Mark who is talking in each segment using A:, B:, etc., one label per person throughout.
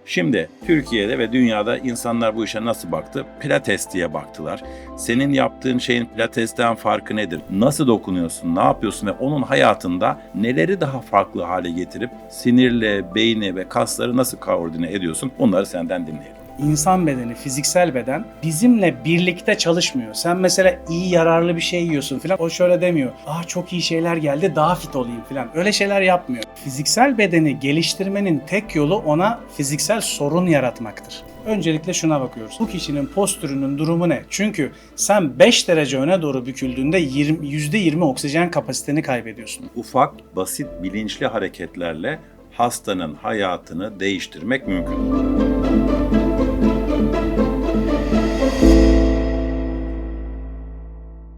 A: Şimdi Türkiye'de ve dünyada insanlar bu işe nasıl baktı? Pilates diye baktılar. Senin yaptığın şeyin Pilates'ten farkı nedir? Nasıl dokunuyorsun, ne yapıyorsun ve onun hayatında neleri daha farklı hale getirip sinirle, beyni ve kasları nasıl koordine ediyorsun? Bunları senden dinleyelim.
B: İnsan bedeni, fiziksel beden bizimle birlikte çalışmıyor. Sen mesela iyi yararlı bir şey yiyorsun falan. O şöyle demiyor. Çok iyi şeyler geldi, daha fit olayım falan. Öyle şeyler yapmıyor. Fiziksel bedeni geliştirmenin tek yolu ona fiziksel sorun yaratmaktır. Öncelikle şuna bakıyoruz. Bu kişinin postürünün durumu ne? Çünkü sen 5 derece öne doğru büküldüğünde %20 oksijen kapasiteni kaybediyorsun.
A: Ufak, basit, bilinçli hareketlerle hastanın hayatını değiştirmek mümkün.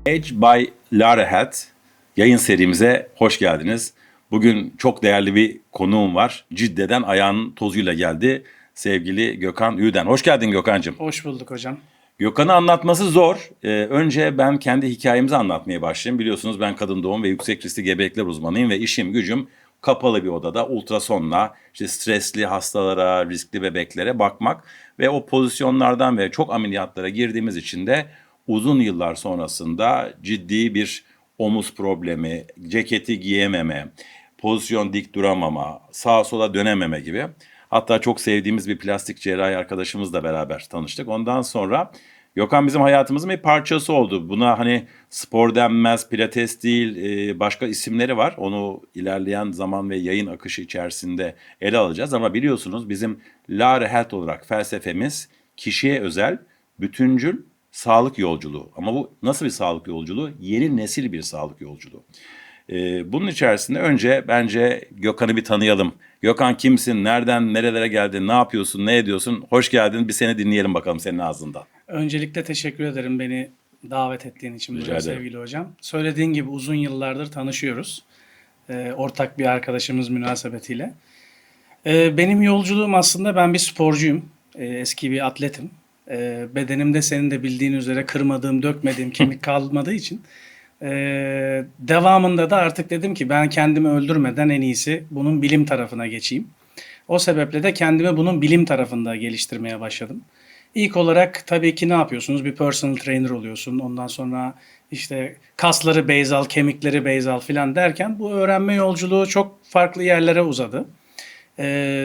A: Age by Larahat yayın serimize hoş geldiniz. Bugün çok değerli bir konuğum var. Cidde'den ayağının tozuyla geldi. Sevgili Gökhan Üden. Hoş geldin Gökhan'cığım.
B: Hoş bulduk hocam.
A: Gökhan'ı anlatması zor. Önce ben kendi hikayemizi anlatmaya başlayayım. Biliyorsunuz ben kadın doğum ve yüksek riskli gebelikler uzmanıyım ve işim gücüm kapalı bir odada ultrasonla işte stresli hastalara, riskli bebeklere bakmak ve o pozisyonlardan ve çok ameliyatlara girdiğimiz için de uzun yıllar sonrasında ciddi bir omuz problemi, ceketi giyememe, pozisyon dik duramama, sağa sola dönememe gibi. Hatta çok sevdiğimiz bir plastik cerrahi arkadaşımızla beraber tanıştık. Ondan sonra Gökhan bizim hayatımızın bir parçası oldu. Buna hani spor denmez, pilates değil, başka isimleri var. Onu ilerleyen zaman ve yayın akışı içerisinde ele alacağız. Ama biliyorsunuz bizim La Health olarak felsefemiz kişiye özel, bütüncül sağlık yolculuğu. Ama bu nasıl bir sağlık yolculuğu? Yeni nesil bir sağlık yolculuğu. Bunun içerisinde önce bence Gökhan'ı bir tanıyalım. Gökhan kimsin, nereden, nerelere geldin, ne yapıyorsun, ne ediyorsun? Hoş geldin, bir seni dinleyelim bakalım senin ağzından.
B: Öncelikle teşekkür ederim beni davet ettiğin için
A: Rica
B: buraya
A: ederim.
B: sevgili hocam. Söylediğin gibi uzun yıllardır tanışıyoruz. Ortak bir arkadaşımız münasebetiyle. Benim yolculuğum aslında ben bir sporcuyum. Eski bir atletim. Bedenimde senin de bildiğin üzere kırmadığım, dökmediğim kemik kalmadığı için devamında da artık dedim ki ben kendimi öldürmeden en iyisi bunun bilim tarafına geçeyim. O sebeple de kendimi bunun bilim tarafında geliştirmeye başladım. İlk olarak tabii ki ne yapıyorsunuz? Bir personal trainer oluyorsun. Ondan sonra işte kasları base al, kemikleri base al filan derken bu öğrenme yolculuğu çok farklı yerlere uzadı.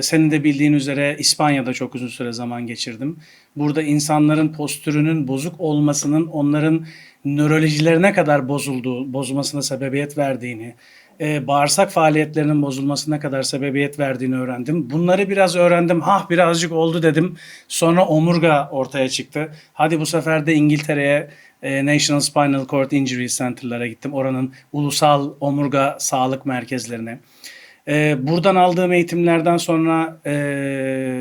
B: Senin de bildiğin üzere İspanya'da çok uzun süre zaman geçirdim. Burada insanların postürünün bozuk olmasının onların nörolojilerine kadar bozulmasına sebebiyet verdiğini, bağırsak faaliyetlerinin bozulmasına kadar sebebiyet verdiğini öğrendim. Bunları biraz öğrendim. Birazcık oldu dedim. Sonra omurga ortaya çıktı. Hadi bu sefer de İngiltere'ye National Spinal Cord Injury Center'lara gittim. Oranın ulusal omurga sağlık merkezlerine. Buradan aldığım eğitimlerden sonra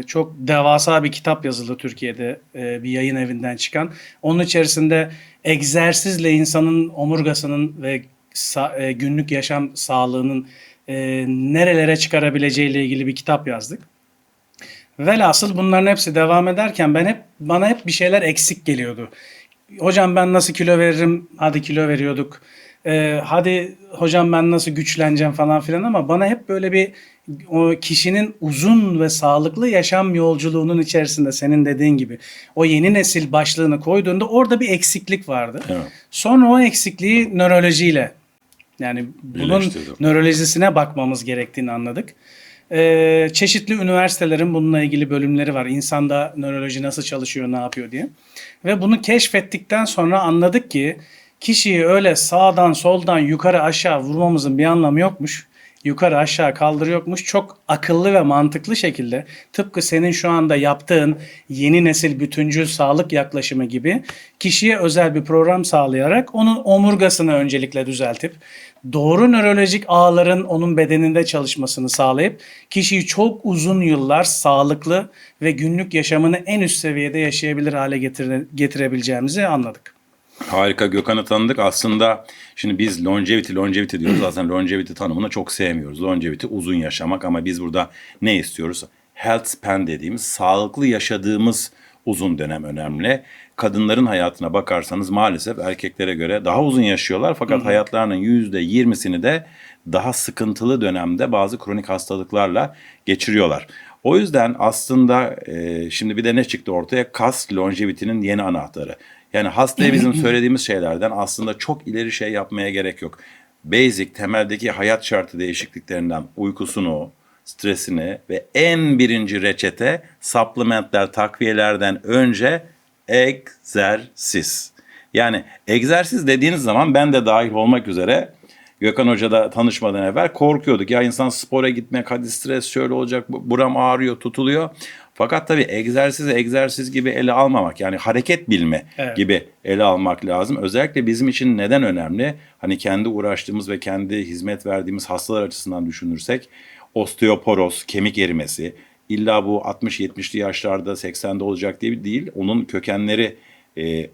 B: çok devasa bir kitap yazıldı Türkiye'de bir yayın evinden çıkan. Onun içerisinde egzersizle insanın omurgasının ve günlük yaşam sağlığının nerelere çıkarabileceğiyle ilgili bir kitap yazdık. Velhasıl bunların hepsi devam ederken bana hep bir şeyler eksik geliyordu. Hocam ben nasıl kilo veririm? Hadi kilo veriyorduk. Hadi hocam ben nasıl güçleneceğim falan filan ama bana hep böyle o kişinin uzun ve sağlıklı yaşam yolculuğunun içerisinde senin dediğin gibi o yeni nesil başlığını koyduğunda orada bir eksiklik vardı.
A: Evet.
B: Sonra o eksikliği nörolojiyle yani bunun
A: Birleştirdim.
B: nörolojisine bakmamız gerektiğini anladık. Çeşitli üniversitelerin bununla ilgili bölümleri var. İnsanda nöroloji nasıl çalışıyor, ne yapıyor diye. Ve bunu keşfettikten sonra anladık ki kişiyi öyle sağdan soldan yukarı aşağı vurmamızın bir anlamı yokmuş. Yukarı aşağı kaldırı yokmuş. Çok akıllı ve mantıklı şekilde tıpkı senin şu anda yaptığın yeni nesil bütüncül sağlık yaklaşımı gibi kişiye özel bir program sağlayarak onun omurgasını öncelikle düzeltip doğru nörolojik ağların onun bedeninde çalışmasını sağlayıp kişiyi çok uzun yıllar sağlıklı ve günlük yaşamını en üst seviyede yaşayabilir hale getirebileceğimizi anladık.
A: Harika, Gökhan'ı tanıdık. Aslında şimdi biz longevity diyoruz. Aslında longevity tanımını çok sevmiyoruz. Longevity uzun yaşamak ama biz burada ne istiyoruz? Health span dediğimiz sağlıklı yaşadığımız uzun dönem önemli. Kadınların hayatına bakarsanız maalesef erkeklere göre daha uzun yaşıyorlar. Fakat hayatlarının %20'sini de daha sıkıntılı dönemde bazı kronik hastalıklarla geçiriyorlar. O yüzden aslında şimdi bir de ne çıktı ortaya? Kas longevity'nin yeni anahtarı. Yani hastaya bizim söylediğimiz şeylerden aslında çok ileri şey yapmaya gerek yok. Basic, temeldeki hayat şartı değişikliklerinden uykusunu, stresini ve en birinci reçete supplementler, takviyelerden önce egzersiz. Yani egzersiz dediğiniz zaman ben de dahil olmak üzere Gökhan Hoca'da tanışmadan evvel korkuyorduk. Ya insan spora gitmek, hadi stres şöyle olacak, buram ağrıyor, tutuluyor. Fakat tabii egzersiz gibi ele almamak, yani hareket bilme
B: Evet.
A: gibi ele almak lazım. Özellikle bizim için neden önemli? Hani kendi uğraştığımız ve kendi hizmet verdiğimiz hastalar açısından düşünürsek, osteoporoz, kemik erimesi, illa bu 60-70'li yaşlarda 80'de olacak diye değil, onun kökenleri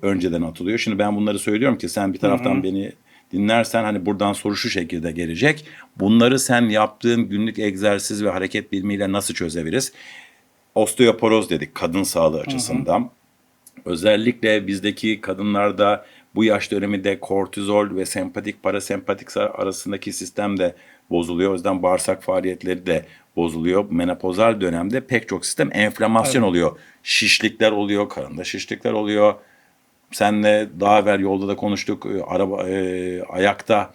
A: önceden atılıyor. Şimdi ben bunları söylüyorum ki sen bir taraftan beni dinlersen hani buradan soru şu şekilde gelecek. Bunları sen yaptığın günlük egzersiz ve hareket bilimiyle nasıl çözebiliriz? Osteoporoz dedik kadın sağlığı açısından. Özellikle bizdeki kadınlarda bu yaş döneminde kortizol ve sempatik parasempatik arasındaki sistem de bozuluyor. O yüzden bağırsak faaliyetleri de bozuluyor. Menopozal dönemde pek çok sistem enflamasyon oluyor. Şişlikler oluyor, karında şişlikler oluyor. Senle daha evvel yolda da konuştuk. Ayakta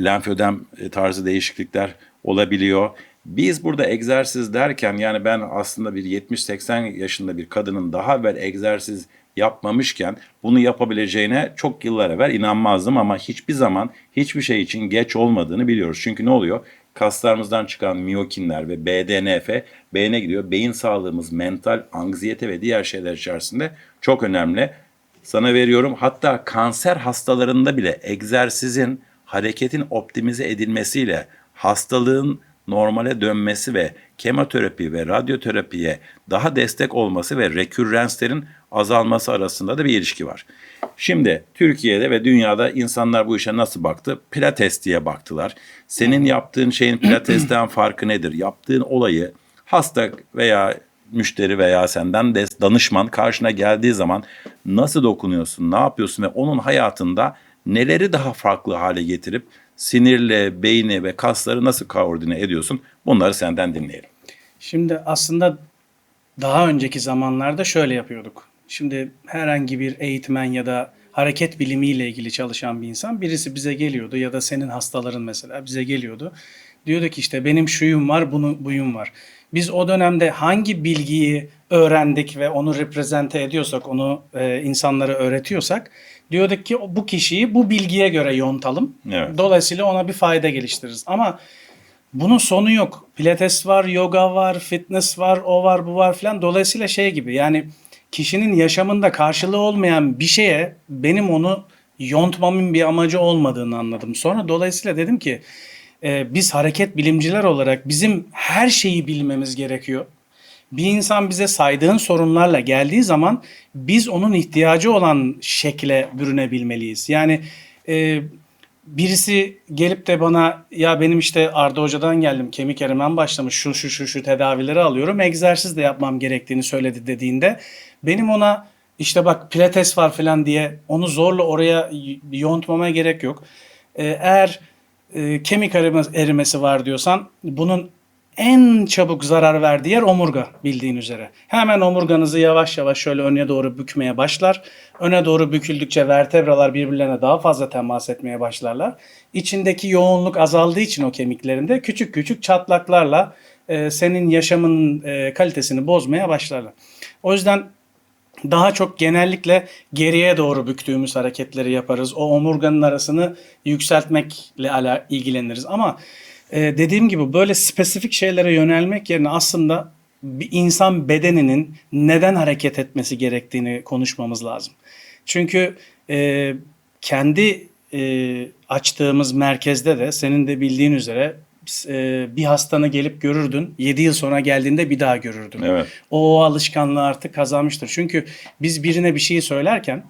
A: lenfödem tarzı değişiklikler olabiliyor. Biz burada egzersiz derken yani ben aslında bir 70-80 yaşında bir kadının daha evvel egzersiz yapmamışken bunu yapabileceğine çok yıllar evvel inanmazdım ama hiçbir zaman hiçbir şey için geç olmadığını biliyoruz. Çünkü ne oluyor? Kaslarımızdan çıkan miyokinler ve BDNF beyne gidiyor. Beyin sağlığımız, mental, anksiyete ve diğer şeyler içerisinde çok önemli. Sana veriyorum. Hatta kanser hastalarında bile egzersizin, hareketin optimize edilmesiyle hastalığın normale dönmesi ve kemoterapi ve radyoterapiye daha destek olması ve rekürrenslerin azalması arasında da bir ilişki var. Şimdi Türkiye'de ve dünyada insanlar bu işe nasıl baktı? Pilates diye baktılar. Senin yaptığın şeyin pilatesten farkı nedir? Yaptığın olayı hasta veya müşteri veya senden danışman karşına geldiği zaman nasıl dokunuyorsun, ne yapıyorsun ve onun hayatında neleri daha farklı hale getirip sinirle, beyni ve kasları nasıl koordine ediyorsun? Bunları senden dinleyelim.
B: Şimdi aslında daha önceki zamanlarda şöyle yapıyorduk. Şimdi herhangi bir eğitmen ya da hareket bilimiyle ilgili çalışan bir insan birisi bize geliyordu ya da senin hastaların mesela bize geliyordu. Diyordu ki işte benim şuyum var, buyum var. Biz o dönemde hangi bilgiyi öğrendik ve onu reprezente ediyorsak, onu insanlara öğretiyorsak diyorduk ki bu kişiyi bu bilgiye göre yontalım.
A: Evet.
B: Dolayısıyla ona bir fayda geliştiririz. Ama bunun sonu yok. Pilates var, yoga var, fitness var, o var, bu var filan. Dolayısıyla şey gibi yani kişinin yaşamında karşılığı olmayan bir şeye benim onu yontmamın bir amacı olmadığını anladım. Sonra dolayısıyla dedim ki biz hareket bilimciler olarak bizim her şeyi bilmemiz gerekiyor. Bir insan bize saydığın sorunlarla geldiği zaman biz onun ihtiyacı olan şekle bürünebilmeliyiz. Yani birisi gelip de bana ya benim işte Arda Hoca'dan geldim, kemik erimem başlamış, şu tedavileri alıyorum, egzersiz de yapmam gerektiğini söyledi dediğinde benim ona işte bak pilates var falan diye onu zorla oraya yontmama gerek yok. Eğer kemik erimesi var diyorsan bunun en çabuk zarar verdiği yer omurga bildiğin üzere. Hemen omurganızı yavaş yavaş şöyle öne doğru bükmeye başlar. Öne doğru büküldükçe vertebralar birbirlerine daha fazla temas etmeye başlarlar. İçindeki yoğunluk azaldığı için o kemiklerinde küçük küçük çatlaklarla senin yaşamın kalitesini bozmaya başlarlar. O yüzden daha çok genellikle geriye doğru büktüğümüz hareketleri yaparız. O omurganın arasını yükseltmekle ilgileniriz. Ama dediğim gibi böyle spesifik şeylere yönelmek yerine aslında bir insan bedeninin neden hareket etmesi gerektiğini konuşmamız lazım. Çünkü kendi açtığımız merkezde de senin de bildiğin üzere bir hastanı gelip görürdün. 7 yıl sonra geldiğinde bir daha görürdün.
A: Evet.
B: O alışkanlığı artık kazanmıştır. Çünkü biz birine bir şeyi söylerken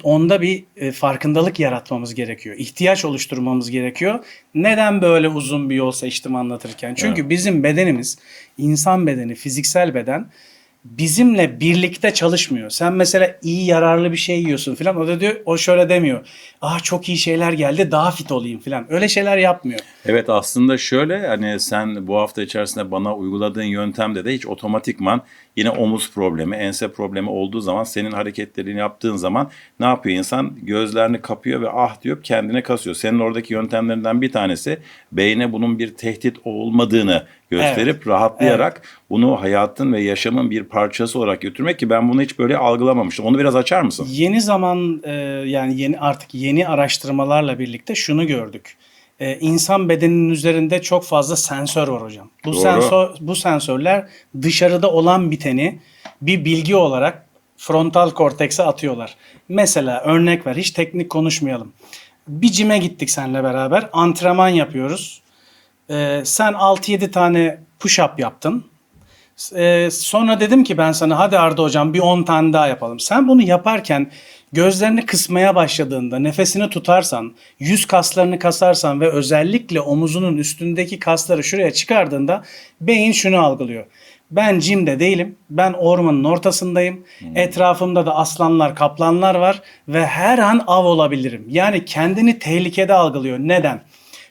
B: onda bir farkındalık yaratmamız gerekiyor. İhtiyaç oluşturmamız gerekiyor. Neden böyle uzun bir yol seçtim anlatırken? Çünkü bizim bedenimiz, insan bedeni, fiziksel beden bizimle birlikte çalışmıyor. Sen mesela iyi yararlı bir şey yiyorsun falan. O da diyor, o şöyle demiyor. Çok iyi şeyler geldi, daha fit olayım falan. Öyle şeyler yapmıyor.
A: Evet, aslında şöyle, hani sen bu hafta içerisinde bana uyguladığın yöntemde de hiç otomatikman yine omuz problemi, ense problemi olduğu zaman senin hareketlerini yaptığın zaman ne yapıyor insan? Gözlerini kapıyor ve ah diyor, kendine kasıyor. Senin oradaki yöntemlerinden bir tanesi beyne bunun bir tehdit olmadığını gösterip
B: Evet.
A: rahatlayarak bunu hayatın ve yaşamın bir parçası olarak götürmek, ki ben bunu hiç böyle algılamamıştım. Onu biraz açar mısın?
B: Yeni zaman yani artık yeni araştırmalarla birlikte şunu gördük. İnsan bedeninin üzerinde çok fazla sensör var hocam.
A: Doğru.
B: Bu sensörler dışarıda olan biteni bir bilgi olarak frontal kortekse atıyorlar. Mesela örnek ver, hiç teknik konuşmayalım. Bir cime gittik seninle beraber, antrenman yapıyoruz. Sen 6-7 tane push-up yaptın. Sonra dedim ki ben sana, hadi Arda hocam bir 10 tane daha yapalım. Sen bunu yaparken gözlerini kısmaya başladığında, nefesini tutarsan, yüz kaslarını kasarsan ve özellikle omuzunun üstündeki kasları şuraya çıkardığında beyin şunu algılıyor. Ben jimde değilim. Ben ormanın ortasındayım. Etrafımda da aslanlar, kaplanlar var ve her an av olabilirim. Yani kendini tehlikede algılıyor. Neden?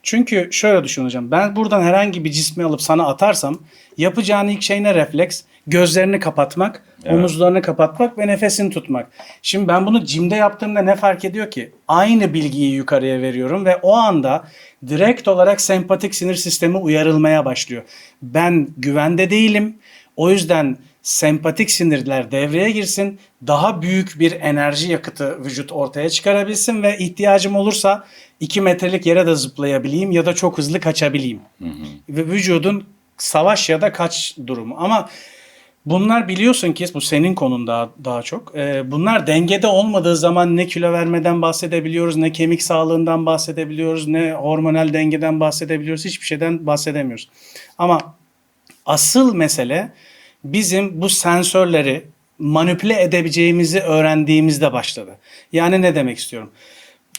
B: Çünkü şöyle düşün hocam. Ben buradan herhangi bir cismi alıp sana atarsam yapacağın ilk şey ne refleks? Gözlerini kapatmak, omuzlarını kapatmak ve nefesini tutmak. Şimdi ben bunu jimde yaptığımda ne fark ediyor ki? Aynı bilgiyi yukarıya veriyorum ve o anda direkt olarak sempatik sinir sistemi uyarılmaya başlıyor. Ben güvende değilim. O yüzden sempatik sinirler devreye girsin. Daha büyük bir enerji yakıtı vücut ortaya çıkarabilsin ve ihtiyacım olursa 2 metrelik yere de zıplayabileyim ya da çok hızlı kaçabileyim. Ve vücudun savaş ya da kaç durumu. Ama bunlar biliyorsun ki bu senin konun daha çok. Bunlar dengede olmadığı zaman ne kilo vermeden bahsedebiliyoruz, ne kemik sağlığından bahsedebiliyoruz, ne hormonal dengeden bahsedebiliyoruz. Hiçbir şeyden bahsedemiyoruz. Ama asıl mesele bizim bu sensörleri manipüle edebileceğimizi öğrendiğimizde başladı. Yani ne demek istiyorum?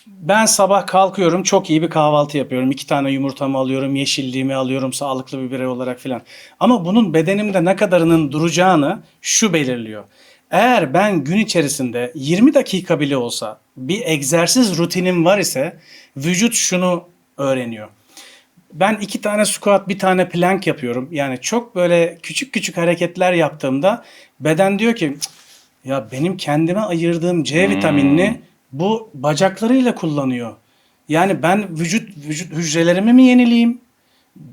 B: Ben sabah kalkıyorum, çok iyi bir kahvaltı yapıyorum. 2 tane yumurtamı alıyorum, yeşilliğimi alıyorum sağlıklı bir birey olarak filan. Ama bunun bedenimde ne kadarının duracağını şu belirliyor. Eğer ben gün içerisinde 20 dakika bile olsa bir egzersiz rutinim var ise vücut şunu öğreniyor. Ben 2 tane squat, bir tane plank yapıyorum. Yani çok böyle küçük küçük hareketler yaptığımda beden diyor ki, "Cık, ya benim kendime ayırdığım C vitaminini bu bacaklarıyla kullanıyor. Yani ben vücut hücrelerimi mi yenileyim?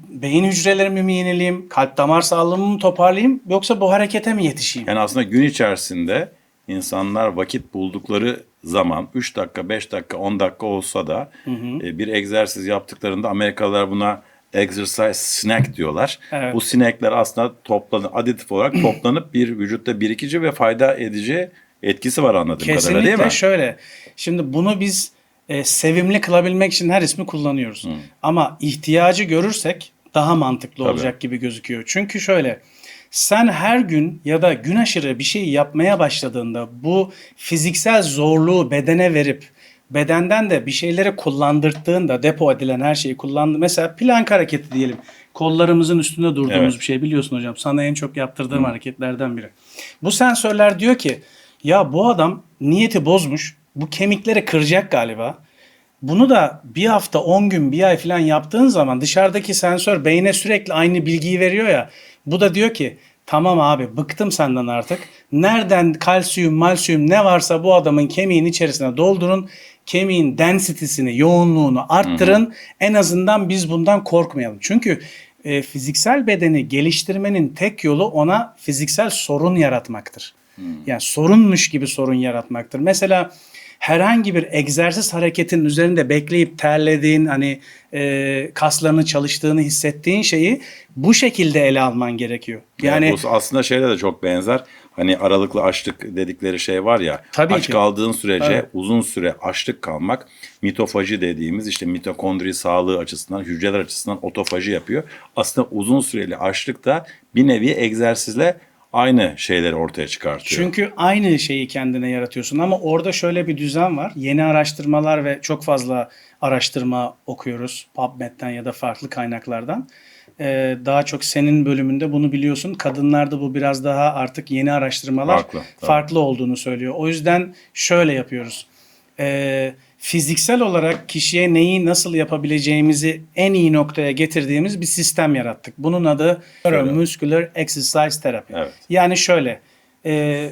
B: Beyin hücrelerimi mi yenileyim? Kalp damar sağlığımı mı toparlayayım? Yoksa bu harekete mi yetişeyim?"
A: Yani aslında gün içerisinde insanlar vakit buldukları zaman 3 dakika, 5 dakika, 10 dakika olsa da bir egzersiz yaptıklarında Amerikalılar buna exercise snack diyorlar.
B: Evet.
A: Bu snackler aslında aditif olarak toplanıp bir vücutta birikici ve fayda edici etkisi var anladığım kadarıyla, değil
B: Kesinlikle
A: mi?
B: şöyle. Şimdi bunu biz sevimli kılabilmek için her ismi kullanıyoruz. Ama ihtiyacı görürsek daha mantıklı olacak gibi gözüküyor. Çünkü şöyle, sen her gün ya da gün aşırı bir şey yapmaya başladığında bu fiziksel zorluğu bedene verip bedenden de bir şeyleri kullandırttığında, depo edilen her şeyi kullandı. Mesela plank hareketi diyelim. Kollarımızın üstünde durduğumuz
A: Evet.
B: bir şey, biliyorsun hocam. Sana en çok yaptırdığım hareketlerden biri. Bu sensörler diyor ki, ya bu adam niyeti bozmuş. Bu kemikleri kıracak galiba. Bunu da bir hafta, 10 gün, bir ay falan yaptığın zaman dışarıdaki sensör beyne sürekli aynı bilgiyi veriyor ya. Bu da diyor ki, tamam abi bıktım senden artık. Nereden kalsiyum, malsiyum ne varsa bu adamın kemiğin içerisine doldurun. Kemiğin density'sini, yoğunluğunu arttırın. En azından biz bundan korkmayalım. Çünkü fiziksel bedeni geliştirmenin tek yolu ona fiziksel sorun yaratmaktır. Yani sorunmuş gibi sorun yaratmaktır. Mesela herhangi bir egzersiz hareketin üzerinde bekleyip terlediğin, hani kaslarını çalıştığını hissettiğin şeyi bu şekilde ele alman gerekiyor. Yani
A: Bu aslında şeyle de çok benzer. Hani aralıklı açlık dedikleri şey var ya.
B: Tabii
A: Aç
B: ki.
A: kaldığın sürece
B: Evet.
A: uzun süre açlık kalmak mitofaji dediğimiz, işte mitokondri sağlığı açısından, hücreler açısından otofaji yapıyor. Aslında uzun süreli açlık da bir nevi egzersizle aynı şeyleri ortaya çıkartıyor.
B: çünkü aynı şeyi kendine yaratıyorsun ama orada şöyle bir düzen var. Yeni araştırmalar ve çok fazla araştırma okuyoruz PubMed'den ya da farklı kaynaklardan. Daha çok senin bölümünde bunu biliyorsun. Kadınlarda bu biraz daha artık yeni araştırmalar
A: Farklı, tabii.
B: farklı olduğunu söylüyor. O yüzden şöyle yapıyoruz. Fiziksel olarak kişiye neyi nasıl yapabileceğimizi en iyi noktaya getirdiğimiz bir sistem yarattık. Bunun adı Neuromuscular Exercise Therapy.
A: Evet.
B: Yani şöyle,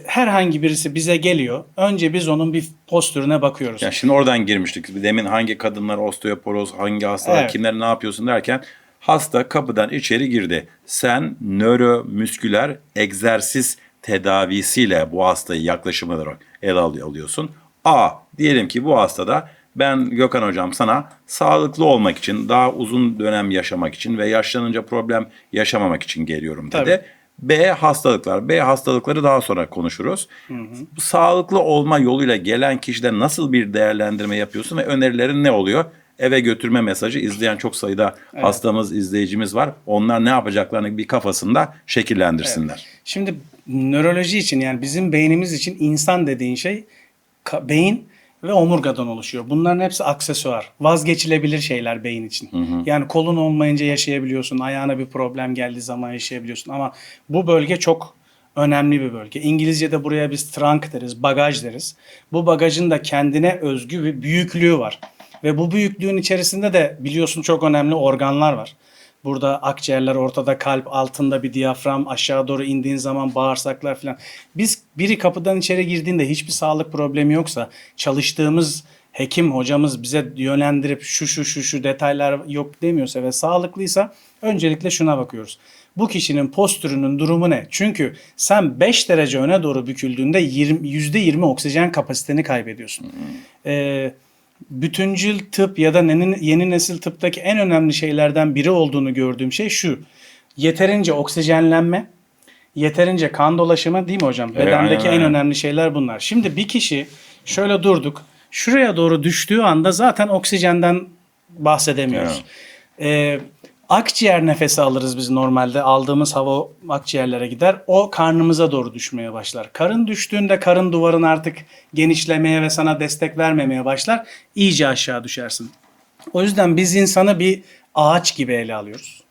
B: herhangi birisi bize geliyor. Önce biz onun bir postürüne bakıyoruz.
A: Yani şimdi oradan girmiştik. Demin hangi kadınlar osteoporoz, hangi hastalar,
B: Evet.
A: kimler ne yapıyorsun derken hasta kapıdan içeri girdi. Sen nöromüsküler egzersiz tedavisiyle bu hastayı yaklaşım olarak ele alıyorsun. Diyelim ki bu hastada ben Gökhan hocam sana sağlıklı olmak için, daha uzun dönem yaşamak için ve yaşlanınca problem yaşamamak için geliyorum dedi.
B: Tabii.
A: B hastalıkları daha sonra konuşuruz. Bu sağlıklı olma yoluyla gelen kişide nasıl bir değerlendirme yapıyorsun ve önerilerin ne oluyor? Eve götürme mesajı izleyen çok sayıda hastamız, izleyicimiz var. Onlar ne yapacaklarını bir kafasında şekillendirsinler.
B: Şimdi nöroloji için, yani bizim beynimiz için insan dediğin şey beyin ve omurgadan oluşuyor. Bunların hepsi aksesuar. Vazgeçilebilir şeyler beyin için. Yani kolun olmayınca yaşayabiliyorsun. Ayağına bir problem geldiği zaman yaşayabiliyorsun. Ama bu bölge çok önemli bir bölge. İngilizce'de buraya biz trunk deriz, bagaj deriz. Bu bagajın da kendine özgü bir büyüklüğü var. Ve bu büyüklüğün içerisinde de biliyorsun çok önemli organlar var. Burada akciğerler, ortada kalp, altında bir diyafram, aşağı doğru indiğin zaman bağırsaklar falan. Biz biri kapıdan içeri girdiğinde hiçbir sağlık problemi yoksa, çalıştığımız hekim hocamız bize yönlendirip şu detaylar yok demiyorsa ve sağlıklıysa öncelikle şuna bakıyoruz. Bu kişinin postürünün durumu ne? Çünkü sen 5 derece öne doğru büküldüğünde %20 oksijen kapasiteni kaybediyorsun. Bütüncül tıp ya da yeni nesil tıptaki en önemli şeylerden biri olduğunu gördüğüm şey şu. Yeterince oksijenlenme, yeterince kan dolaşımı, değil mi hocam? Bedendeki en önemli şeyler bunlar. Şimdi bir kişi şöyle durduk. Şuraya doğru düştüğü anda zaten oksijenden bahsedemiyoruz. Akciğer nefesi alırız biz normalde. Aldığımız hava akciğerlere gider. O karnımıza doğru düşmeye başlar. Karın düştüğünde karın duvarın artık genişlemeye ve sana destek vermemeye başlar. İyice aşağı düşersin. O yüzden biz insanı bir ağaç gibi ele alıyoruz.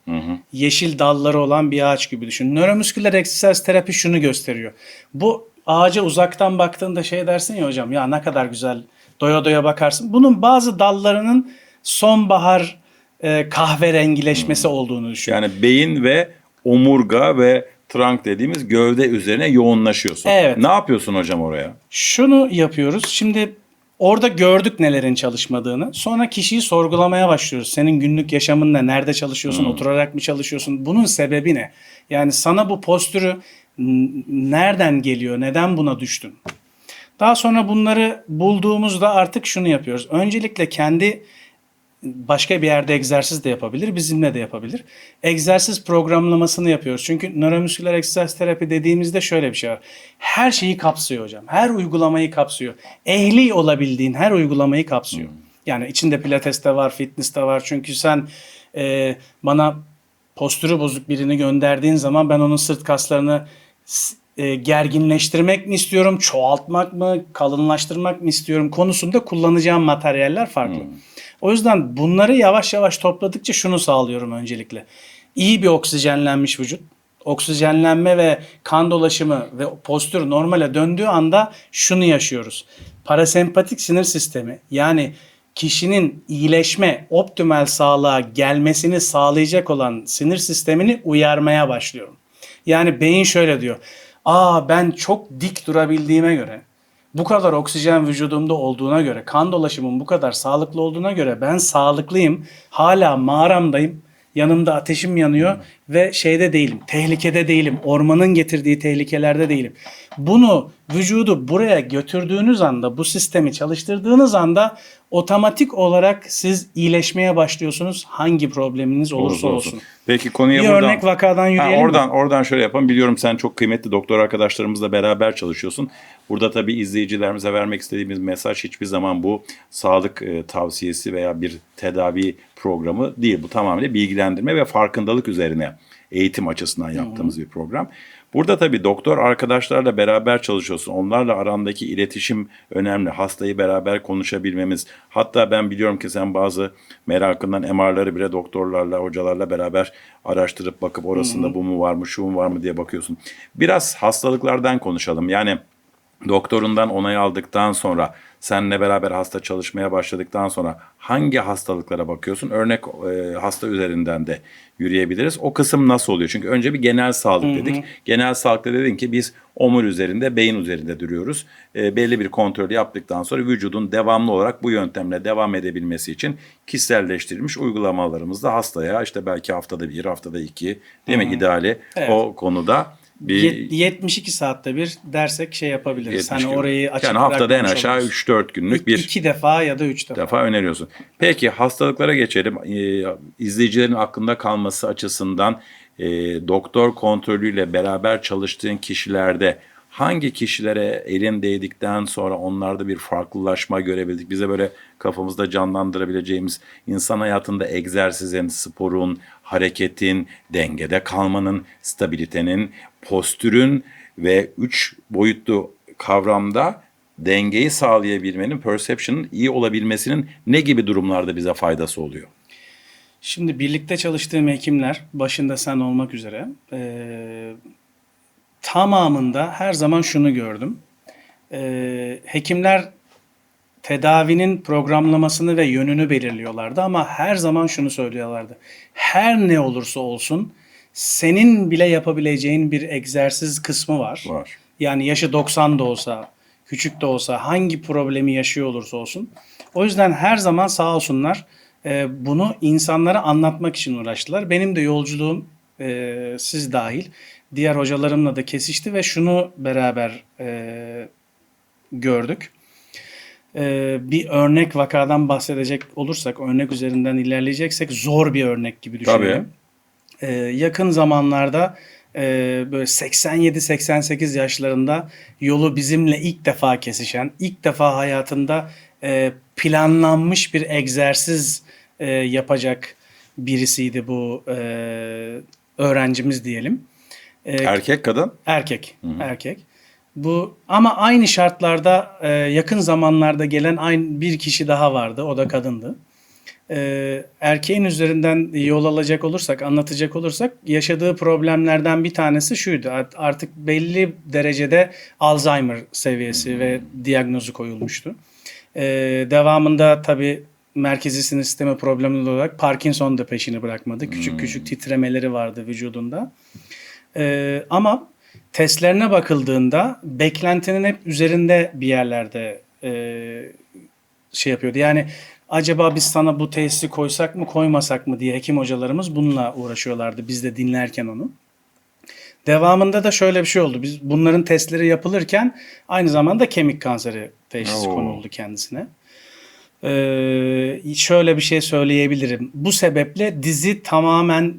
B: Yeşil dalları olan bir ağaç gibi düşün. Nöromüsküler egzersiz terapi şunu gösteriyor. Bu ağaca uzaktan baktığında şey dersin ya hocam, ya ne kadar güzel, doya doya bakarsın. Bunun bazı dallarının sonbahar kahverengileşmesi olduğunu düşün.
A: Yani beyin ve omurga ve trunk dediğimiz gövde üzerine yoğunlaşıyorsun.
B: Evet.
A: Ne yapıyorsun hocam oraya?
B: Şunu yapıyoruz. Şimdi orada gördük nelerin çalışmadığını. Sonra kişiyi sorgulamaya başlıyoruz. Senin günlük yaşamın ne? Nerede çalışıyorsun? Oturarak mı çalışıyorsun? Bunun sebebi ne? Yani sana bu postürü nereden geliyor? Neden buna düştün? Daha sonra bunları bulduğumuzda artık şunu yapıyoruz. Öncelikle kendi başka bir yerde egzersiz de yapabilir, bizimle de yapabilir. Egzersiz programlamasını yapıyoruz. Çünkü nöromüsküler egzersiz terapi dediğimizde şöyle bir şey var. Her şeyi kapsıyor hocam. Her uygulamayı kapsıyor. Ehli olabildiğin her uygulamayı kapsıyor. Yani içinde pilates de var, fitness de var. Çünkü sen bana postürü bozuk birini gönderdiğin zaman ben onun sırt kaslarını gerginleştirmek mi istiyorum, çoğaltmak mı, kalınlaştırmak mı istiyorum konusunda kullanacağım materyaller farklı. O yüzden bunları yavaş yavaş topladıkça şunu sağlıyorum öncelikle. İyi bir oksijenlenmiş vücut. Oksijenlenme ve kan dolaşımı ve postür normale döndüğü anda şunu yaşıyoruz. Parasempatik sinir sistemi, yani kişinin iyileşme, optimal sağlığa gelmesini sağlayacak olan sinir sistemini uyarmaya başlıyorum. Yani beyin şöyle diyor. Ben çok dik durabildiğime göre, bu kadar oksijen vücudumda olduğuna göre, kan dolaşımım bu kadar sağlıklı olduğuna göre ben sağlıklıyım. Hala mağaramdayım. Yanımda ateşim yanıyor ve şeyde değilim, tehlikede değilim. Ormanın getirdiği tehlikelerde değilim. Bunu, vücudu buraya götürdüğünüz anda, bu sistemi çalıştırdığınız anda otomatik olarak siz iyileşmeye başlıyorsunuz. Hangi probleminiz olursa olsun.
A: Peki konuya
B: bir
A: buradan...
B: örnek vakadan yürüyelim mi?
A: Oradan şöyle yapalım. Biliyorum sen çok kıymetli doktor arkadaşlarımızla beraber çalışıyorsun. Burada tabii izleyicilerimize vermek istediğimiz mesaj hiçbir zaman bu sağlık tavsiyesi veya bir tedavi programı değil. Bu tamamen bilgilendirme ve farkındalık üzerine eğitim açısından yaptığımız bir program. Burada tabii doktor arkadaşlarla beraber çalışıyorsun. Onlarla arandaki iletişim önemli. Hastayı beraber konuşabilmemiz. Hatta ben biliyorum ki sen bazı merakından MR'ları bile doktorlarla, hocalarla beraber araştırıp bakıp orasında bu mu var mı, şu mu var mı diye bakıyorsun. Biraz hastalıklardan konuşalım. Yani doktorundan onay aldıktan sonra, seninle beraber hasta çalışmaya başladıktan sonra hangi hastalıklara bakıyorsun? Örnek hasta üzerinden de yürüyebiliriz. O kısım nasıl oluyor? Çünkü önce bir genel sağlık dedik. Genel sağlıkta dedin ki biz omur üzerinde, beyin üzerinde duruyoruz. Belli bir kontrol yaptıktan sonra vücudun devamlı olarak bu yöntemle devam edebilmesi için kişiselleştirilmiş uygulamalarımızda hastaya işte belki haftada bir, haftada iki, değil mi ideali
B: Evet.
A: o konuda bir
B: 72 saatte bir dersek şey yapabiliriz.
A: 70
B: Hani
A: gün.
B: orayı açık
A: Yani haftada en
B: bırakmamış
A: aşağı
B: oluruz.
A: 3-4 günlük bir
B: 2 defa ya da 3
A: defa öneriyorsun. Peki hastalıklara geçelim. İzleyicilerin aklında kalması açısından doktor kontrolüyle beraber çalıştığın kişilerde hangi kişilere elin değdikten sonra onlarda bir farklılaşma görebildik? Bize böyle kafamızda canlandırabileceğimiz insan hayatında egzersizin, sporun, hareketin, dengede kalmanın, stabilitenin, postürün ve 3 boyutlu kavramda dengeyi sağlayabilmenin, perception'ın iyi olabilmesinin ne gibi durumlarda bize faydası oluyor?
B: Şimdi birlikte çalıştığım hekimler, başında sen olmak üzere, tamamında her zaman şunu gördüm. Hekimler tedavinin programlamasını ve yönünü belirliyorlardı ama her zaman şunu söylüyorlardı. Her ne olursa olsun senin bile yapabileceğin bir egzersiz kısmı var.
A: Var.
B: Yani yaşı 90 da olsa, küçük de olsa, hangi problemi yaşıyor olursa olsun. O yüzden her zaman sağ olsunlar bunu insanlara anlatmak için uğraştılar. Benim de yolculuğum siz dahil diğer hocalarımla da kesişti ve şunu beraber gördük. Bir örnek vakadan bahsedecek olursak, örnek üzerinden ilerleyeceksek zor bir örnek gibi düşünelim. Yakın zamanlarda böyle 87-88 yaşlarında yolu bizimle ilk defa kesişen, ilk defa hayatında planlanmış bir egzersiz yapacak birisiydi bu öğrencimiz diyelim.
A: Erkek, kadın?
B: Erkek, erkek. Bu ama aynı şartlarda yakın zamanlarda gelen aynı bir kişi daha vardı. O da kadındı. Erkeğin üzerinden yol alacak olursak, anlatacak olursak yaşadığı problemlerden bir tanesi şuydu. Artık belli derecede Alzheimer seviyesi ve diagnozu koyulmuştu. Devamında tabii merkezi sinir sistemi problemi olarak Parkinson da peşini bırakmadı. Küçük küçük titremeleri vardı vücudunda. Ama testlerine bakıldığında beklentinin hep üzerinde bir yerlerde şey yapıyordu. Yani acaba biz sana bu testi koysak mı koymasak mı diye hekim hocalarımız bununla uğraşıyorlardı biz de dinlerken onu. Devamında da şöyle bir şey oldu. Biz bunların testleri yapılırken aynı zamanda kemik kanseri teşhisi konuldu kendisine. Şöyle bir şey söyleyebilirim. Bu sebeple dizi tamamen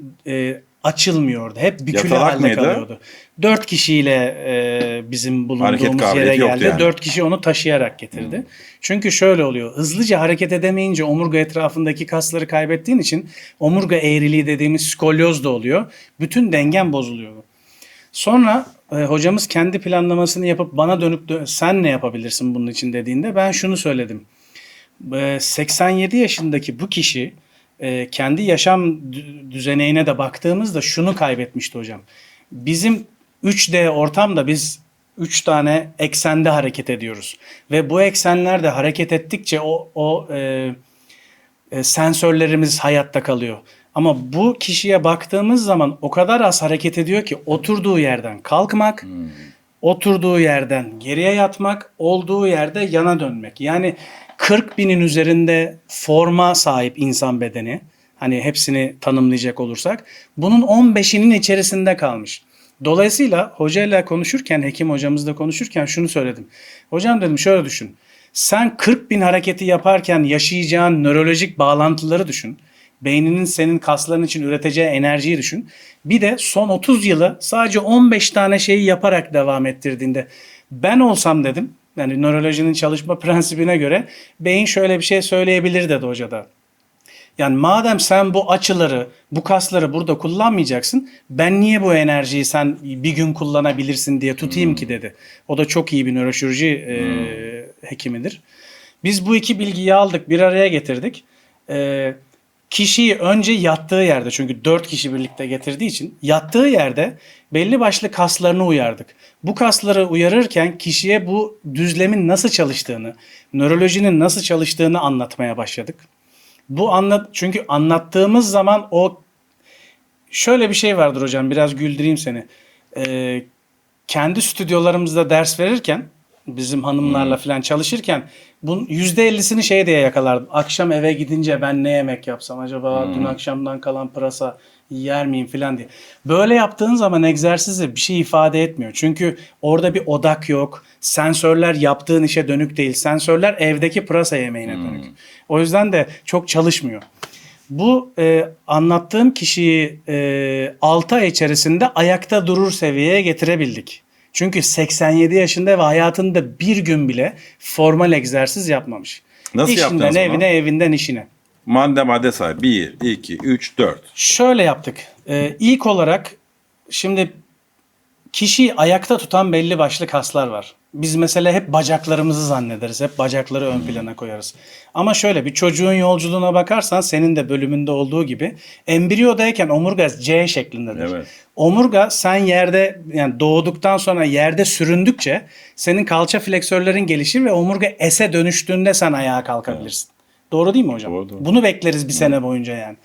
B: açılmıyordu. Hep bükülü
A: Yatalak
B: halde
A: mıydı?
B: kalıyordu. 4 kişiyle bizim
A: Hareket
B: bulunduğumuz yere
A: kabiliyeti yoktu
B: geldi.
A: yani.
B: 4 kişi onu taşıyarak getirdi. Çünkü şöyle oluyor. Hızlıca hareket edemeyince omurga etrafındaki kasları kaybettiğin için omurga eğriliği dediğimiz skolyoz da oluyor. Bütün dengen bozuluyor. Sonra hocamız kendi planlamasını yapıp bana dönüp sen ne yapabilirsin bunun için dediğinde ben şunu söyledim. 87 yaşındaki bu kişi kendi yaşam düzeneğine de baktığımızda şunu kaybetmişti hocam. Bizim 3D ortamda biz 3 tane eksende hareket ediyoruz. Ve bu eksenlerde hareket ettikçe o sensörlerimiz hayatta kalıyor. Ama bu kişiye baktığımız zaman o kadar az hareket ediyor ki oturduğu yerden kalkmak, oturduğu yerden geriye yatmak, olduğu yerde yana dönmek. Yani 40 binin üzerinde forma sahip insan bedeni. Hani hepsini tanımlayacak olursak. Bunun 15'inin içerisinde kalmış. Dolayısıyla hocayla konuşurken, hekim hocamızla konuşurken şunu söyledim. Hocam dedim şöyle düşün. Sen 40 bin hareketi yaparken yaşayacağın nörolojik bağlantıları düşün. Beyninin senin kasların için üreteceği enerjiyi düşün. Bir de son 30 yılı sadece 15 tane şeyi yaparak devam ettirdiğinde ben olsam dedim. Yani nörolojinin çalışma prensibine göre beyin şöyle bir şey söyleyebilir dedi hoca da. Yani madem sen bu açıları, bu kasları burada kullanmayacaksın, ben niye bu enerjiyi sen bir gün kullanabilirsin diye tutayım ki dedi. O da çok iyi bir nöroşirurji hekimidir. Biz bu iki bilgiyi aldık, bir araya getirdik. Kişiyi önce yattığı yerde, çünkü 4 kişi birlikte getirdiği için yattığı yerde belli başlı kaslarını uyardık. Bu kasları uyarırken kişiye bu düzlemin nasıl çalıştığını, nörolojinin nasıl çalıştığını anlatmaya başladık. Çünkü anlattığımız zaman şöyle bir şey vardır hocam, biraz güldüreyim seni. Kendi stüdyolarımızda ders verirken, bizim hanımlarla falan çalışırken bunun %50'sini şey diye yakalardım. Akşam eve gidince ben ne yemek yapsam acaba, dün akşamdan kalan pırasa yer miyim falan diye. Böyle yaptığın zaman egzersizde bir şey ifade etmiyor. Çünkü orada bir odak yok. Sensörler yaptığın işe dönük değil. Sensörler evdeki pırasa yemeğine dönük. O yüzden de çok çalışmıyor. Bu anlattığım kişiyi 6 ay içerisinde ayakta durur seviyeye getirebildik. Çünkü 87 yaşında ve hayatında bir gün bile formal egzersiz yapmamış.
A: Nasıl yaptınız
B: İşinden
A: bunu?
B: evine, evinden işine.
A: Madde say. 1, 2, 3, 4.
B: Şöyle yaptık. İlk olarak şimdi kişiyi ayakta tutan belli başlı kaslar var. Biz mesela hep bacaklarımızı zannederiz. Hep bacakları ön plana koyarız. Ama şöyle, bir çocuğun yolculuğuna bakarsan, senin de bölümünde olduğu gibi, embriyodayken omurga C şeklindedir.
A: Evet.
B: Omurga sen yerde, yani doğduktan sonra yerde süründükçe senin kalça fleksörlerin gelişir ve omurga S'e dönüştüğünde sen ayağa kalkabilirsin. Doğru değil mi hocam?
A: Doğru, doğru.
B: Bunu bekleriz bir sene boyunca yani.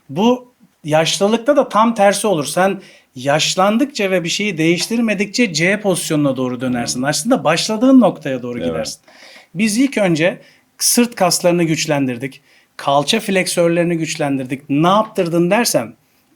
B: Bu yaşlılıkta da tam tersi olur. Sen yaşlandıkça ve bir şeyi değiştirmedikçe C pozisyonuna doğru dönersin. Aslında başladığın noktaya doğru gidersin. Biz ilk önce sırt kaslarını güçlendirdik. Kalça fleksörlerini güçlendirdik. Ne yaptırdın dersen,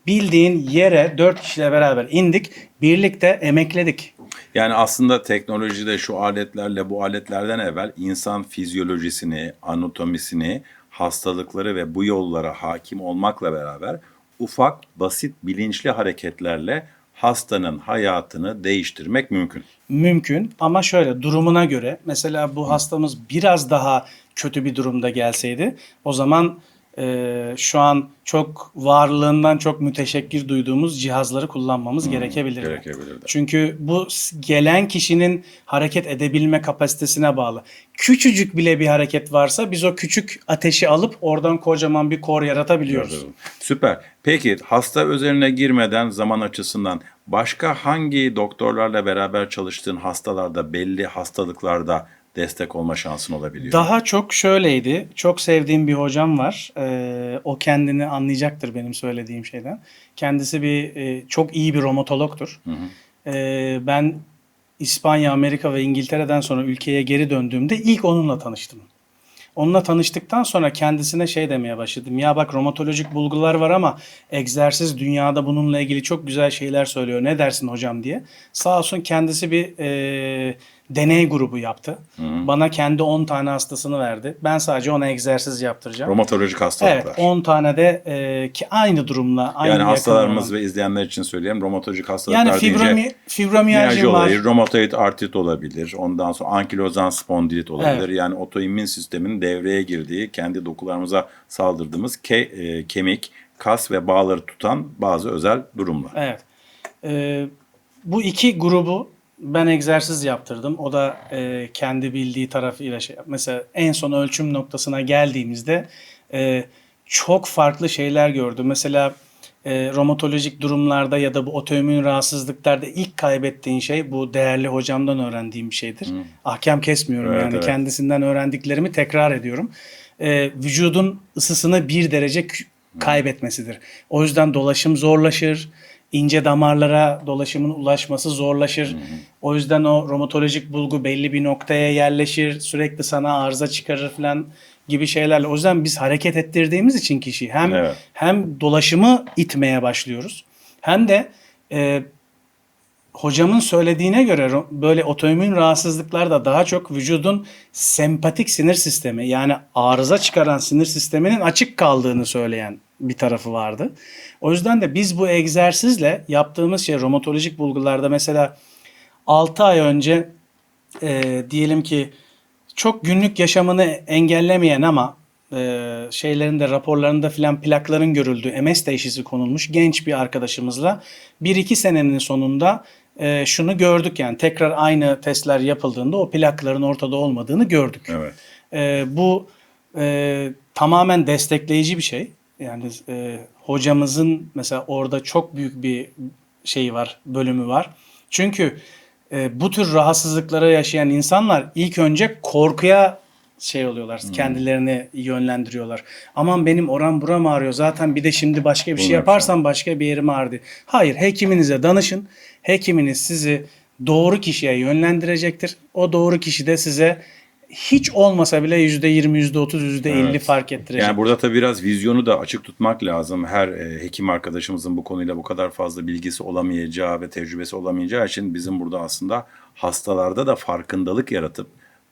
B: bildiğin yere 4 kişiyle beraber indik. Birlikte emekledik.
A: Yani aslında teknolojide şu aletlerle bu aletlerden evvel insan fizyolojisini, anatomisini, hastalıkları ve bu yollara hakim olmakla beraber ufak, basit, bilinçli hareketlerle hastanın hayatını değiştirmek mümkün.
B: Mümkün ama şöyle, durumuna göre, mesela bu hastamız biraz daha kötü bir durumda gelseydi, o zaman şu an çok varlığından çok müteşekkir duyduğumuz cihazları kullanmamız gerekebilirdi.
A: Gerekebilirdi.
B: Çünkü bu gelen kişinin hareket edebilme kapasitesine bağlı. Küçücük bile bir hareket varsa biz o küçük ateşi alıp oradan kocaman bir kor yaratabiliyoruz.
A: Süper. Peki hasta özeline girmeden zaman açısından başka hangi doktorlarla beraber çalıştığın hastalarda, belli hastalıklarda destek olma şansın olabiliyor?
B: Daha çok şöyleydi. Çok sevdiğim bir hocam var. O kendini anlayacaktır benim söylediğim şeyden. Kendisi çok iyi bir romatologtur. Ben İspanya, Amerika ve İngiltere'den sonra ülkeye geri döndüğümde ilk onunla tanıştım. Onunla tanıştıktan sonra kendisine şey demeye başladım. Ya bak, romatolojik bulgular var ama egzersiz dünyada bununla ilgili çok güzel şeyler söylüyor. Ne dersin hocam diye. Sağ olsun kendisi bir deney grubu yaptı. Bana kendi 10 tane hastasını verdi. Ben sadece ona egzersiz yaptıracağım.
A: Romatolojik hastalıklar.
B: Evet, 10 tane de ki aynı durumla, aynı
A: Yani
B: yakın
A: hastalarımız
B: olan.
A: ve izleyenler için söyleyeyim. Romatolojik hastalıklar
B: Yani
A: deyince
B: fibromiyalji var.
A: olabilir, romatoid artrit olabilir. Ondan sonra ankilozan spondilit olabilir.
B: Evet.
A: Yani otoimmün sistemin devreye girdiği, kendi dokularımıza saldırdığımız kemik, kas ve bağları tutan bazı özel durumlar.
B: Evet. Bu iki grubu ben egzersiz yaptırdım. O da kendi bildiği tarafıyla şey. Mesela en son ölçüm noktasına geldiğimizde çok farklı şeyler gördüm. Mesela romatolojik durumlarda ya da bu otoimmün rahatsızlıklarda ilk kaybettiğin şey, bu değerli hocamdan öğrendiğim bir şeydir. Ahkam kesmiyorum
A: Evet,
B: yani.
A: evet.
B: Kendisinden öğrendiklerimi tekrar ediyorum. Vücudun ısısını 1 derece kaybetmesidir. O yüzden dolaşım zorlaşır. İnce damarlara dolaşımın ulaşması zorlaşır. O yüzden o romatolojik bulgu belli bir noktaya yerleşir. Sürekli sana arıza çıkarır falan gibi şeylerle. O yüzden biz hareket ettirdiğimiz için kişiyi hem dolaşımı itmeye başlıyoruz, hem de hocamın söylediğine göre böyle otoimmün rahatsızlıklarda daha çok vücudun sempatik sinir sistemi, yani arıza çıkaran sinir sisteminin açık kaldığını söyleyen bir tarafı vardı. O yüzden de biz bu egzersizle yaptığımız şey, romatolojik bulgularda mesela 6 ay önce diyelim ki çok günlük yaşamını engellemeyen ama şeylerinde, raporlarında filan plakların görüldüğü MS teşhisi konulmuş genç bir arkadaşımızla 1-2 senenin sonunda şunu gördük, yani tekrar aynı testler yapıldığında o plakların ortada olmadığını gördük.
A: Evet.
B: Bu tamamen destekleyici bir şey. Yani hocamızın mesela orada çok büyük bir şeyi var, bölümü var. Çünkü bu tür rahatsızlıklara yaşayan insanlar ilk önce korkuya şey oluyorlar, kendilerini yönlendiriyorlar. Aman benim oram buram ağrıyor zaten, bir de şimdi başka bir
A: Bunu
B: şey yaparsam başka bir yerim ağrıdı. Hayır, hekiminize danışın. Hekiminiz sizi doğru kişiye yönlendirecektir. O doğru kişi de size hiç olmasa bile %20, %30, %50
A: Evet.
B: fark ettirecek.
A: Yani burada tabii biraz vizyonu da açık tutmak lazım. Her hekim arkadaşımızın bu konuyla bu kadar fazla bilgisi olamayacağı ve tecrübesi olamayacağı için bizim burada aslında hastalarda da farkındalık yaratıp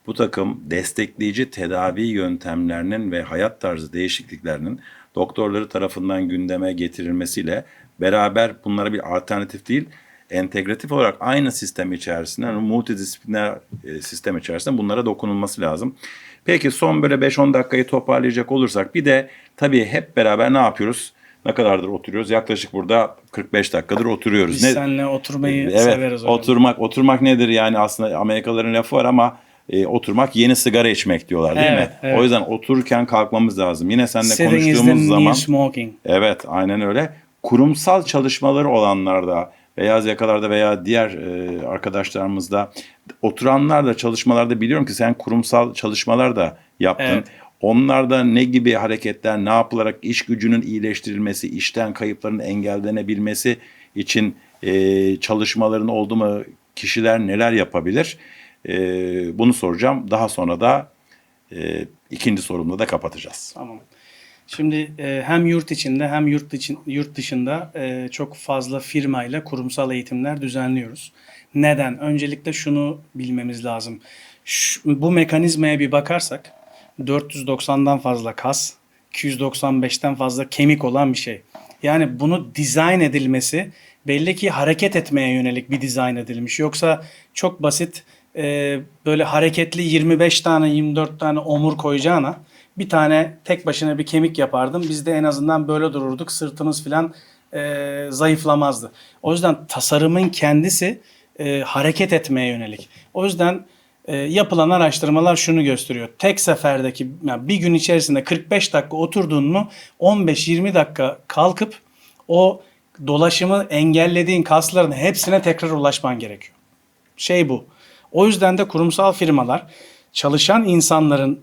A: bu takım destekleyici tedavi yöntemlerinin ve hayat tarzı değişikliklerinin doktorları tarafından gündeme getirilmesiyle beraber bunlara bir alternatif değil, entegratif olarak aynı sistem içerisinde, yani multidisipliner sistem içerisinde bunlara dokunulması lazım. Peki son böyle 5-10 dakikayı toparlayacak olursak bir de tabii hep beraber ne yapıyoruz? Ne kadardır oturuyoruz? Yaklaşık burada 45 dakikadır oturuyoruz.
B: Biz seninle oturmayı
A: Evet,
B: severiz hocam.
A: oturmak nedir yani, aslında Amerikalıların lafı var ama oturmak yeni sigara içmek diyorlar değil mi?
B: Evet, evet.
A: O yüzden otururken kalkmamız lazım. Yine seninle
B: Sitting is the
A: konuştuğumuz
B: new
A: zaman
B: smoking.
A: evet, aynen öyle. Kurumsal çalışmaları olanlarda, beyaz yakalarda veya diğer arkadaşlarımızda oturanlar da çalışmalarda, biliyorum ki sen kurumsal çalışmalar da yaptın.
B: Evet.
A: Onlarda ne gibi hareketler, ne yapılarak iş gücünün iyileştirilmesi, işten kayıpların engellenebilmesi için çalışmaların oldu mu, kişiler neler yapabilir? Bunu soracağım. Daha sonra da ikinci sorumla da kapatacağız.
B: Tamam. Şimdi hem yurt içinde hem yurt dışında çok fazla firmayla kurumsal eğitimler düzenliyoruz. Neden? Öncelikle şunu bilmemiz lazım. Bu mekanizmaya bir bakarsak 490'dan fazla kas, 295'ten fazla kemik olan bir şey. Yani bunu dizayn edilmesi belli ki hareket etmeye yönelik bir dizayn edilmiş. Yoksa çok basit böyle hareketli 25 tane 24 tane omur koyacağına bir tane tek başına bir kemik yapardım. Biz de en azından böyle dururduk. Sırtımız falan zayıflamazdı. O yüzden tasarımın kendisi hareket etmeye yönelik. O yüzden yapılan araştırmalar şunu gösteriyor. Tek seferdeki, yani bir gün içerisinde 45 dakika oturduğun mu 15-20 dakika kalkıp o dolaşımı engellediğin kasların hepsine tekrar ulaşman gerekiyor. Şey bu. O yüzden de kurumsal firmalar çalışan insanların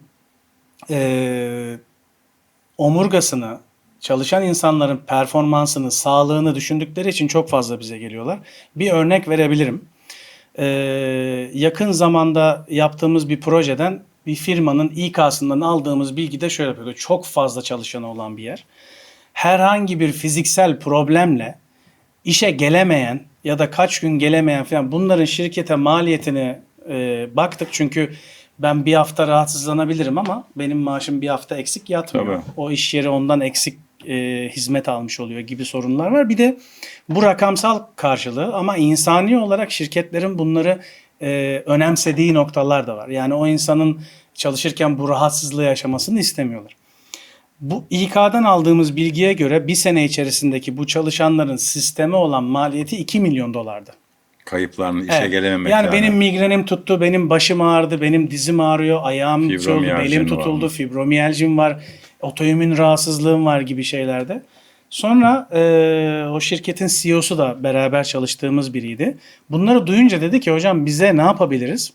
B: omurgasını, çalışan insanların performansını, sağlığını düşündükleri için çok fazla bize geliyorlar. Bir örnek verebilirim. Yakın zamanda yaptığımız bir projeden bir firmanın İK'sından aldığımız bilgi de şöyle yapıyor. Çok fazla çalışanı olan bir yer. Herhangi bir fiziksel problemle işe gelemeyen ya da kaç gün gelemeyen falan, bunların şirkete maliyetine baktık. Çünkü ben bir hafta rahatsızlanabilirim ama benim maaşım bir hafta eksik yatmıyor.
A: Tabii.
B: O iş yeri ondan eksik hizmet almış oluyor gibi sorunlar var. Bir de bu rakamsal karşılığı, ama insani olarak şirketlerin bunları önemsediği noktalar da var. Yani o insanın çalışırken bu rahatsızlığı yaşamasını istemiyorlar. Bu İK'dan aldığımız bilgiye göre bir sene içerisindeki bu çalışanların sisteme olan maliyeti 2 milyon dolardı.
A: Kayıpların, işe
B: Evet.
A: gelememek.
B: Yani benim migrenim tuttu, benim başım ağrıdı, benim dizim ağrıyor, ayağım şey oldu,
A: Fibromiyalji
B: belim
A: var
B: tutuldu,
A: mı?
B: fibromiyalcim var, otoimmün rahatsızlığım var gibi şeylerde. Sonra o şirketin CEO'su da beraber çalıştığımız biriydi. Bunları duyunca dedi ki hocam bize ne yapabiliriz?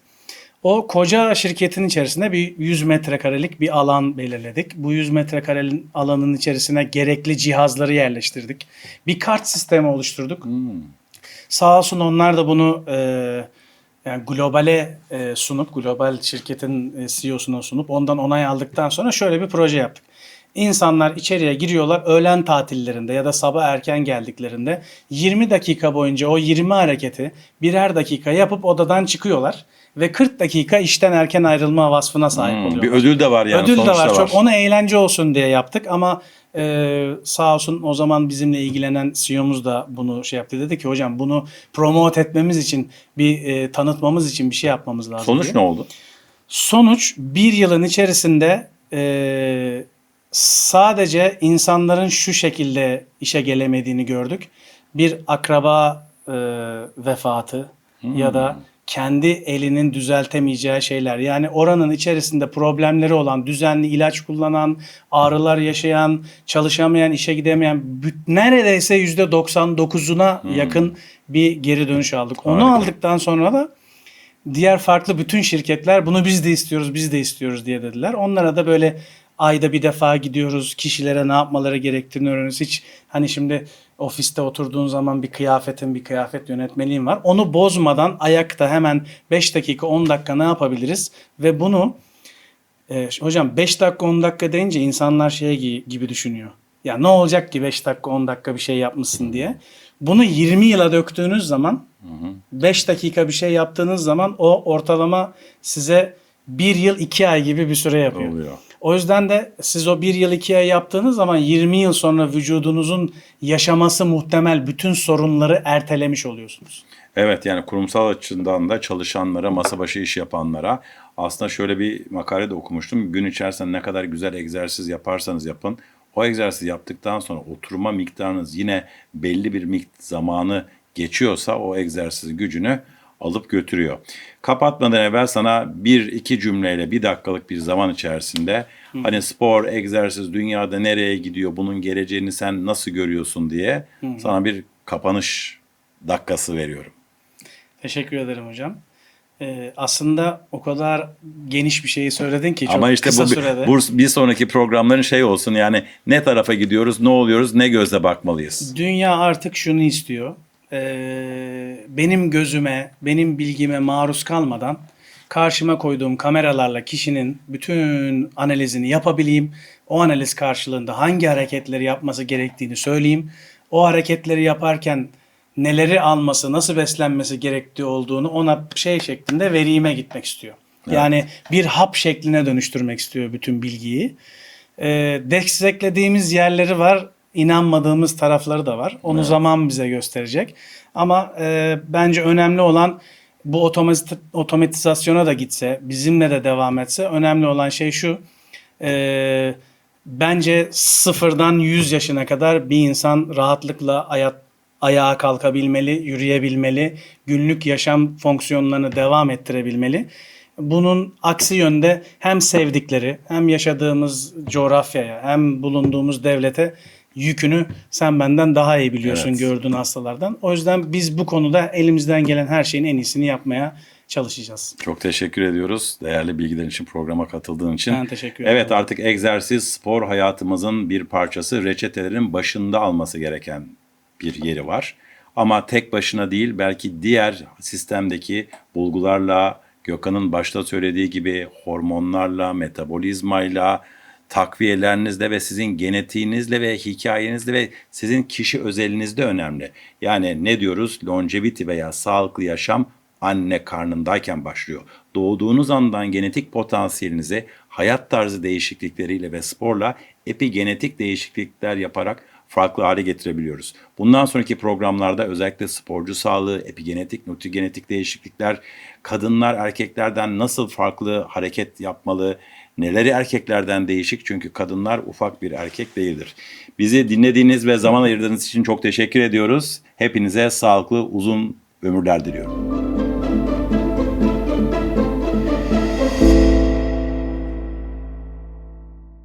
B: O koca şirketin içerisinde bir 100 metrekarelik bir alan belirledik. Bu 100 metrekarelik alanın içerisine gerekli cihazları yerleştirdik. Bir kart sistemi oluşturduk. Sağ olsun onlar da bunu yani globale sunup, global şirketin CEO'suna sunup ondan onay aldıktan sonra şöyle bir proje yaptık. İnsanlar içeriye giriyorlar, öğlen tatillerinde ya da sabah erken geldiklerinde 20 dakika boyunca o 20 hareketi birer dakika yapıp odadan çıkıyorlar ve 40 dakika işten erken ayrılma vasfına sahip oluyorlar.
A: Bir ödül de var yani.
B: Ödül de
A: sonuçta
B: var. Çok ona eğlence olsun diye yaptık ama sağ olsun o zaman bizimle ilgilenen CEO'muz da bunu şey yaptı. Dedi ki hocam bunu promote etmemiz için, bir tanıtmamız için bir şey yapmamız lazım
A: Sonuç
B: diye.
A: ne oldu?
B: Sonuç bir yılın içerisinde Sadece insanların şu şekilde işe gelemediğini gördük. Bir akraba vefatı ya da kendi elinin düzeltemeyeceği şeyler. Yani oranın içerisinde problemleri olan, düzenli ilaç kullanan, ağrılar yaşayan, çalışamayan, işe gidemeyen neredeyse %99'una yakın bir geri dönüş aldık. Onu
A: Harika.
B: aldıktan sonra da diğer farklı bütün şirketler bunu biz de istiyoruz, biz de istiyoruz diye dediler. Onlara da böyle ayda bir defa gidiyoruz. Kişilere ne yapmaları gerektiğini öğreniyoruz. Hiç hani şimdi ofiste oturduğun zaman bir kıyafet yönetmeliğin var. Onu bozmadan ayakta hemen 5 dakika 10 dakika ne yapabiliriz? Ve bunu hocam 5 dakika 10 dakika deyince insanlar gibi düşünüyor. Ya ne olacak ki 5 dakika 10 dakika bir şey yapmışsın diye. Bunu 20 yıla döktüğünüz zaman 5 dakika bir şey yaptığınız zaman o ortalama size 1 yıl 2 ay gibi bir süre yapıyor.
A: Oluyor.
B: O yüzden de siz o 1 yıl 2 ay yaptığınız zaman 20 yıl sonra vücudunuzun yaşaması muhtemel bütün sorunları ertelemiş oluyorsunuz.
A: Evet, yani kurumsal açıdan da çalışanlara, masa başı iş yapanlara aslında şöyle bir makale de okumuştum. Gün içerisinde ne kadar güzel egzersiz yaparsanız yapın, o egzersiz yaptıktan sonra oturma miktarınız yine belli bir zamanı geçiyorsa o egzersiz gücünü alıp götürüyor. Kapatmadan evvel sana bir iki cümleyle 1 dakikalık bir zaman içerisinde hani spor, egzersiz dünyada nereye gidiyor, bunun geleceğini sen nasıl görüyorsun diye sana bir kapanış dakikası veriyorum.
B: Teşekkür ederim hocam. Aslında o kadar geniş bir şeyi söyledin ki çok
A: Ama işte
B: kısa
A: bu
B: sürede.
A: bir sonraki programların şey olsun, yani ne tarafa gidiyoruz, ne oluyoruz, ne gözle bakmalıyız.
B: Dünya artık şunu istiyor. Benim gözüme, benim bilgime maruz kalmadan karşıma koyduğum kameralarla kişinin bütün analizini yapabileyim. O analiz karşılığında hangi hareketleri yapması gerektiğini söyleyeyim. O hareketleri yaparken neleri alması, nasıl beslenmesi gerektiği olduğunu ona şey şeklinde verime gitmek istiyor. Yani bir hap şekline dönüştürmek istiyor bütün bilgiyi. Desteklediğimiz yerleri var, inanmadığımız tarafları da var. Onu zaman bize gösterecek. Ama bence önemli olan bu otomatizasyona da gitse, bizimle de devam etse önemli olan şey şu. Bence 0'dan 100 yaşına kadar bir insan rahatlıkla ayağa kalkabilmeli, yürüyebilmeli, günlük yaşam fonksiyonlarını devam ettirebilmeli. Bunun aksi yönde hem sevdikleri hem yaşadığımız coğrafyaya hem bulunduğumuz devlete yükünü sen benden daha iyi biliyorsun
A: Evet.
B: gördüğün hastalardan. O yüzden biz bu konuda elimizden gelen her şeyin en iyisini yapmaya çalışacağız.
A: Çok teşekkür ediyoruz. Değerli bilgilerin için, programa katıldığın için.
B: Ben teşekkür ederim.
A: Evet, artık egzersiz, spor hayatımızın bir parçası, reçetelerin başında alması gereken bir yeri var. Ama tek başına değil, belki diğer sistemdeki bulgularla, Gökhan'ın başta söylediği gibi hormonlarla, metabolizmayla, takviyelerinizle ve sizin genetiğinizle ve hikayenizle ve sizin kişi özelinizde önemli. Yani ne diyoruz? Longevity veya sağlıklı yaşam anne karnındayken başlıyor. Doğduğunuz andan genetik potansiyelinizi hayat tarzı değişiklikleriyle ve sporla epigenetik değişiklikler yaparak farklı hale getirebiliyoruz. Bundan sonraki programlarda özellikle sporcu sağlığı, epigenetik, nutrigenetik değişiklikler, kadınlar erkeklerden nasıl farklı hareket yapmalı, neleri erkeklerden değişik, çünkü kadınlar ufak bir erkek değildir. Bizi dinlediğiniz ve zaman ayırdığınız için çok teşekkür ediyoruz. Hepinize sağlıklı, uzun ömürler diliyorum.